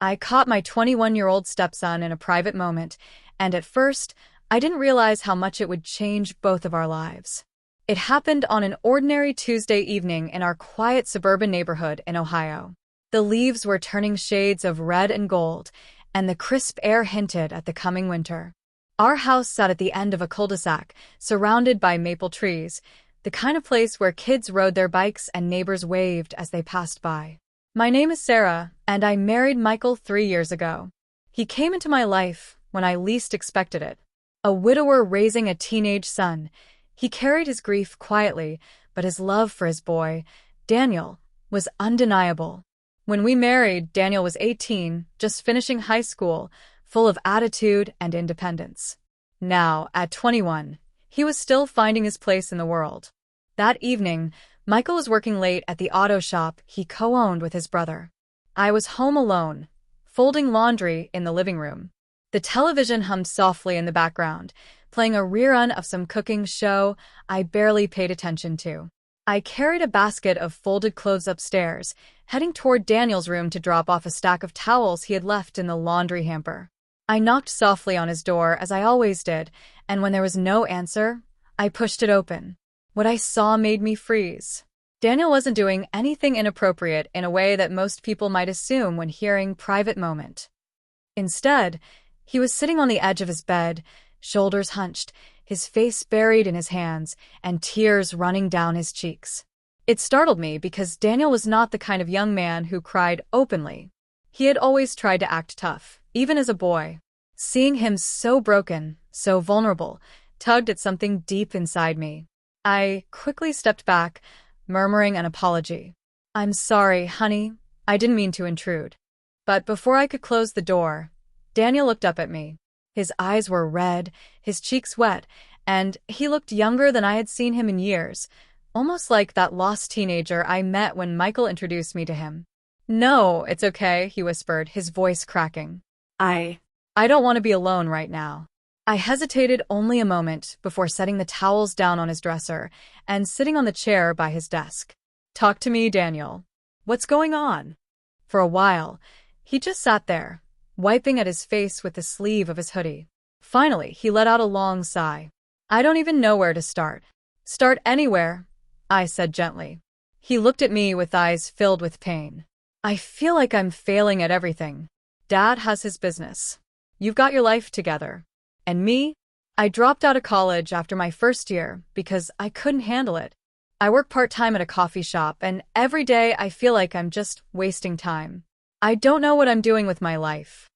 I caught my 21-year-old stepson in a private moment, and at first, I didn't realize how much it would change both of our lives. It happened on an ordinary Tuesday evening in our quiet suburban neighborhood in Ohio. The leaves were turning shades of red and gold, and the crisp air hinted at the coming winter. Our house sat at the end of a cul-de-sac, surrounded by maple trees, the kind of place where kids rode their bikes and neighbors waved as they passed by. My name is Sarah, and I married Michael 3 years ago. He came into my life when I least expected it. A widower raising a teenage son, he carried his grief quietly, but his love for his boy, Daniel, was undeniable. When we married, Daniel was 18, just finishing high school, full of attitude and independence. Now, at 21, he was still finding his place in the world. That evening, Michael was working late at the auto shop he co-owned with his brother. I was home alone, folding laundry in the living room. The television hummed softly in the background, playing a rerun of some cooking show I barely paid attention to. I carried a basket of folded clothes upstairs, heading toward Daniel's room to drop off a stack of towels he had left in the laundry hamper. I knocked softly on his door, as I always did, and when there was no answer, I pushed it open. What I saw made me freeze. Daniel wasn't doing anything inappropriate in a way that most people might assume when hearing private moment. Instead, he was sitting on the edge of his bed, shoulders hunched, his face buried in his hands, and tears running down his cheeks. It startled me because Daniel was not the kind of young man who cried openly. He had always tried to act tough, even as a boy. Seeing him so broken, so vulnerable, tugged at something deep inside me. I quickly stepped back, murmuring an apology. "I'm sorry, honey. I didn't mean to intrude." But before I could close the door, Daniel looked up at me. His eyes were red, his cheeks wet, and he looked younger than I had seen him in years, almost like that lost teenager I met when Michael introduced me to him. "No, it's okay," he whispered, his voice cracking. I don't want to be alone right now." I hesitated only a moment before setting the towels down on his dresser and sitting on the chair by his desk. "Talk to me, Daniel. What's going on?" For a while, he just sat there, wiping at his face with the sleeve of his hoodie. Finally, he let out a long sigh. "I don't even know where to start." "Start anywhere," I said gently. He looked at me with eyes filled with pain. "I feel like I'm failing at everything. Dad has his business. You've got your life together. And me? I dropped out of college after my first year because I couldn't handle it. I work part-time at a coffee shop, and every day I feel like I'm just wasting time. I don't know what I'm doing with my life."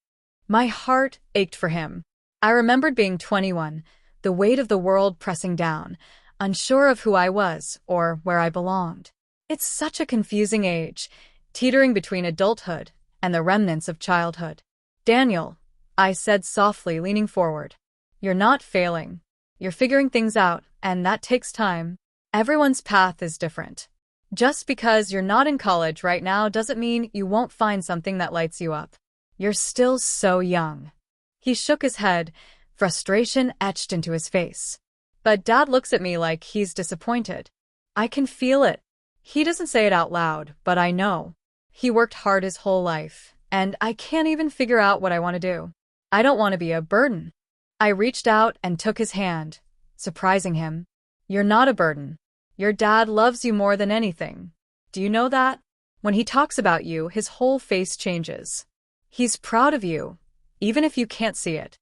My heart ached for him. I remembered being 21, the weight of the world pressing down, unsure of who I was or where I belonged. It's such a confusing age, teetering between adulthood and the remnants of childhood. "Daniel," I said softly, leaning forward, "you're not failing. You're figuring things out, and that takes time. Everyone's path is different. Just because you're not in college right now doesn't mean you won't find something that lights you up. You're still so young." He shook his head, frustration etched into his face. But Dad looks at me like he's disappointed. I can feel it. He doesn't say it out loud, but I know. He worked hard his whole life, and I can't even figure out what I want to do. I don't want to be a burden. I reached out and took his hand, surprising him. "You're not a burden. Your dad loves you more than anything. Do you know that? When he talks about you, his whole face changes. He's proud of you, even if you can't see it."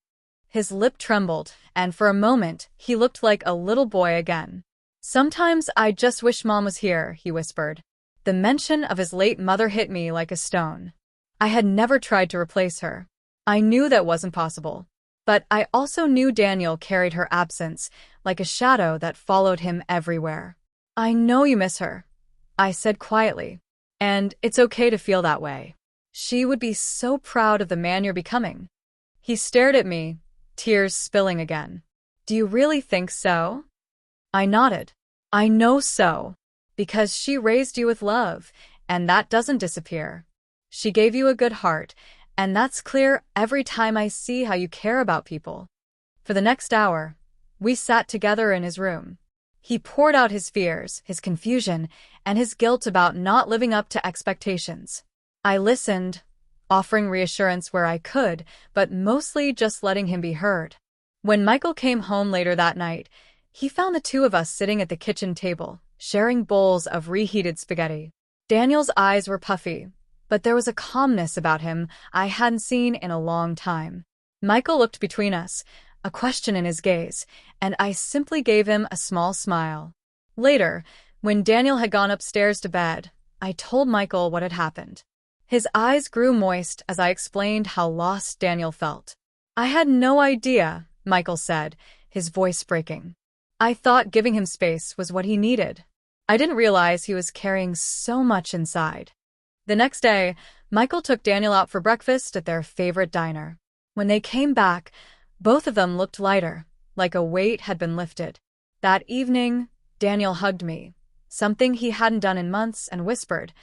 His lip trembled, and for a moment, he looked like a little boy again. "Sometimes I just wish Mom was here," he whispered. The mention of his late mother hit me like a stone. I had never tried to replace her. I knew that wasn't possible. But I also knew Daniel carried her absence like a shadow that followed him everywhere. "I know you miss her," I said quietly. "And it's okay to feel that way. She would be so proud of the man you're becoming." He stared at me, tears spilling again. "Do you really think so?" I nodded. "I know so. Because she raised you with love, and that doesn't disappear. She gave you a good heart, and that's clear every time I see how you care about people." For the next hour, we sat together in his room. He poured out his fears, his confusion, and his guilt about not living up to expectations. I listened, offering reassurance where I could, but mostly just letting him be heard. When Michael came home later that night, he found the two of us sitting at the kitchen table, sharing bowls of reheated spaghetti. Daniel's eyes were puffy, but there was a calmness about him I hadn't seen in a long time. Michael looked between us, a question in his gaze, and I simply gave him a small smile. Later, when Daniel had gone upstairs to bed, I told Michael what had happened. His eyes grew moist as I explained how lost Daniel felt. "I had no idea," Michael said, his voice breaking. "I thought giving him space was what he needed. I didn't realize he was carrying so much inside." The next day, Michael took Daniel out for breakfast at their favorite diner. When they came back, both of them looked lighter, like a weight had been lifted. That evening, Daniel hugged me, something he hadn't done in months, and whispered,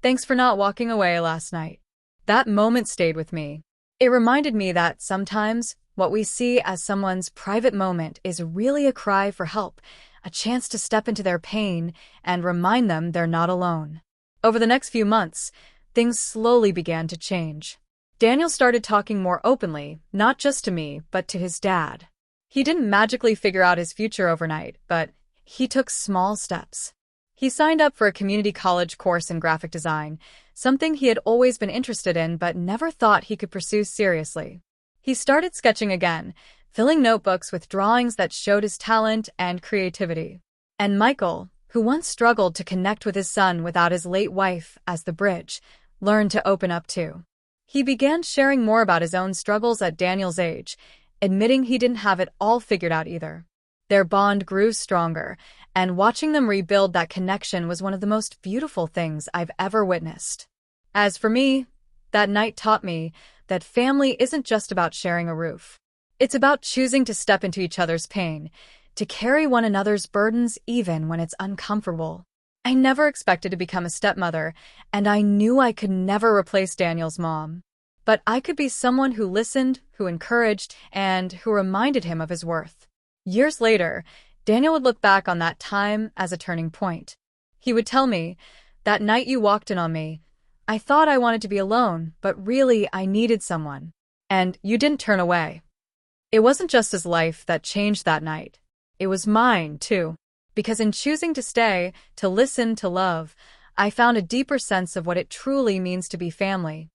"Thanks for not walking away last night." That moment stayed with me. It reminded me that sometimes what we see as someone's private moment is really a cry for help, a chance to step into their pain and remind them they're not alone. Over the next few months, things slowly began to change. Daniel started talking more openly, not just to me, but to his dad. He didn't magically figure out his future overnight, but he took small steps. He signed up for a community college course in graphic design, something he had always been interested in but never thought he could pursue seriously. He started sketching again, filling notebooks with drawings that showed his talent and creativity. And Michael, who once struggled to connect with his son without his late wife as the bridge, learned to open up too. He began sharing more about his own struggles at Daniel's age, admitting he didn't have it all figured out either. Their bond grew stronger, and watching them rebuild that connection was one of the most beautiful things I've ever witnessed. As for me, that night taught me that family isn't just about sharing a roof. It's about choosing to step into each other's pain, to carry one another's burdens even when it's uncomfortable. I never expected to become a stepmother, and I knew I could never replace Daniel's mom. But I could be someone who listened, who encouraged, and who reminded him of his worth. Years later, Daniel would look back on that time as a turning point. He would tell me, "That night you walked in on me, I thought I wanted to be alone, but really I needed someone. And you didn't turn away." It wasn't just his life that changed that night. It was mine, too. Because in choosing to stay, to listen, to love, I found a deeper sense of what it truly means to be family.